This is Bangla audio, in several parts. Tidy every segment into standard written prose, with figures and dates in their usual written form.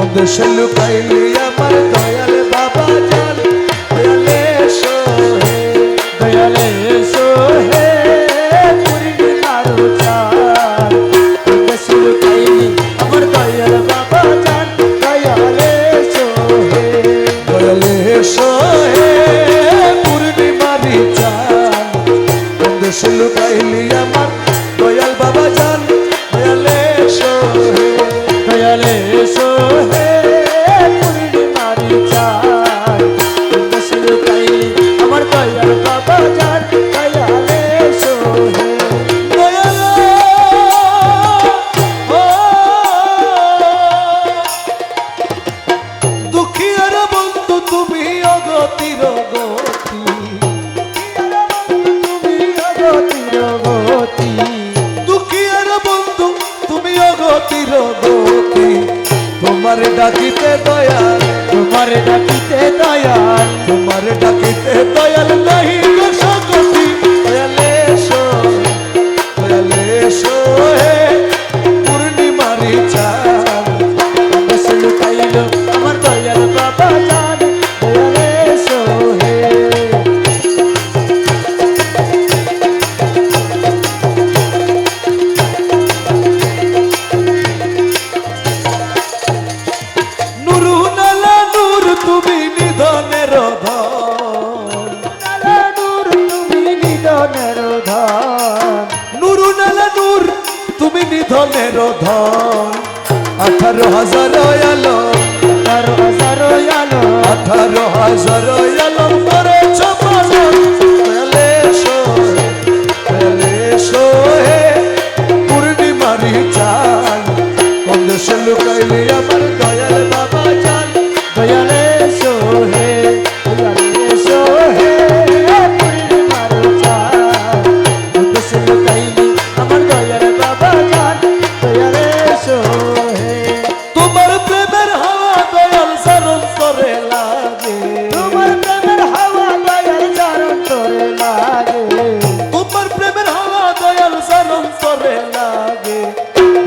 দেশে লুকাইলি আমার দয়াল বাবা জান দয়ালে এসো হে দয়ালে এসো হে পূর্ণিমার চাঁদ দেশে লুকাইলি আমার দয়াল বাবা জান দয়ালে এসো হে দয়ালে এসো হে পূর্ণিমার চাঁদ দেশে লুকাইলি আমার দয়াল বাবা জান দয়ালে এসো হে দয়ালে এসো হে পূর্ণিমার চাঁদ দেশে লুকাইলি আমার দয়াল বাবা জান দয়ালে এসো হে দুঃখীর বন্ধু তুমি অগতির গতি দুঃখীর বন্ধু তুমি অগতির গতি তোমার ডাকিতে দয়াল তোমারে ডাকিতে দয়াল তোমার ডাকিতে দয়াল নাহি গো সকতি দয়ালে এসো হে পূর্ণিমারি চাঁদ দেশে লুকাইল আমার দয়াল বাবা জান দয়ালে এসো হে নুরুনালা নূর তুমি নিধনের ধন নূর তুমি নিধনের ধন নুরুনালা নূর তুমি নিধনের ধন 18,000 আলো 18,000 আলো 18,000 আলো করেছ পালন দয়ালে এসো হে পূর্ণিমারি চাঁদ কোন দেশে লুকাইলি আমার দয়াল বাবা জান দয়ালে এসো হে দয়ালে এসো হে পূর্ণিমার চাঁদ দেশে লুকাইলি আমার দয়াল বাবা জান দয়ালে এসো হে তোমার প্রেমের হাওয়া দয়াল সারণ করে লাগে তোমার প্রেমের হাওয়া দয়াল চারণ করে লাগে তোমার প্রেমের হাওয়া দয়াল সারণ করে লাগে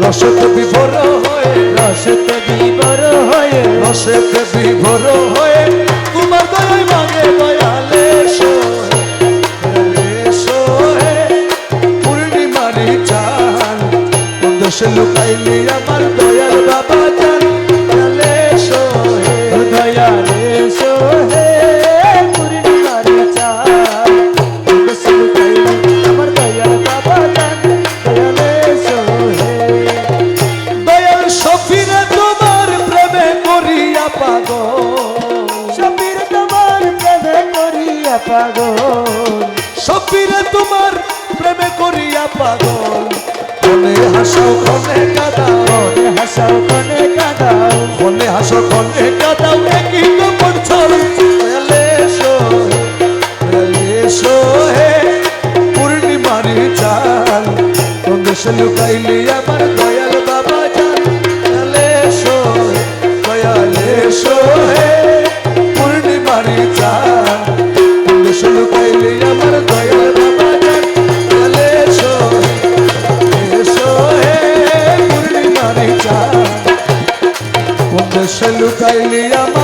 রসতে বিভোর হয়ে রসতে বিবর হয়ে রসতে বিভোর হয়ে তোমার দয়ায় মাগে দয়ালে এসো হে পূর্ণিমারি চাঁদ কোন দেশে লুকাইলি আমার দয়াল বাবা জান দয়ালে এসো হে দয়ালে এসো হে পূর্ণিমার চাঁদ দেশে লুকাইলি আমার দয়াল বাবা জান দয়ালে এসো হে দয়াল সফিরে তোমার প্রেমে করিয়া পাগল সবির তোমার প্রেমে করিয়া পাগল সফিরে তোমার প্রেমে করিয়া পাগল মনে হাসো ক্ষণে কাঁদাও মনে হাসাও কনে কাঁদাও মনে হাসো ক্ষণে কাঁদাও একই গোপন ছল দয়ালে এসো হে পূর্ণিমারি চাঁদ কোন দেশে লুকাইলি আমার দয়াল বাবা জান দয়ালে এসো হে পূর্ণিমারি চাঁদ কোন দেশে লুকাইলি আমার দয়াল বাবা জান দয়ালে এসো হে পূর্ণিমারি চাঁদ কোন দেশে লুকাইলি আমার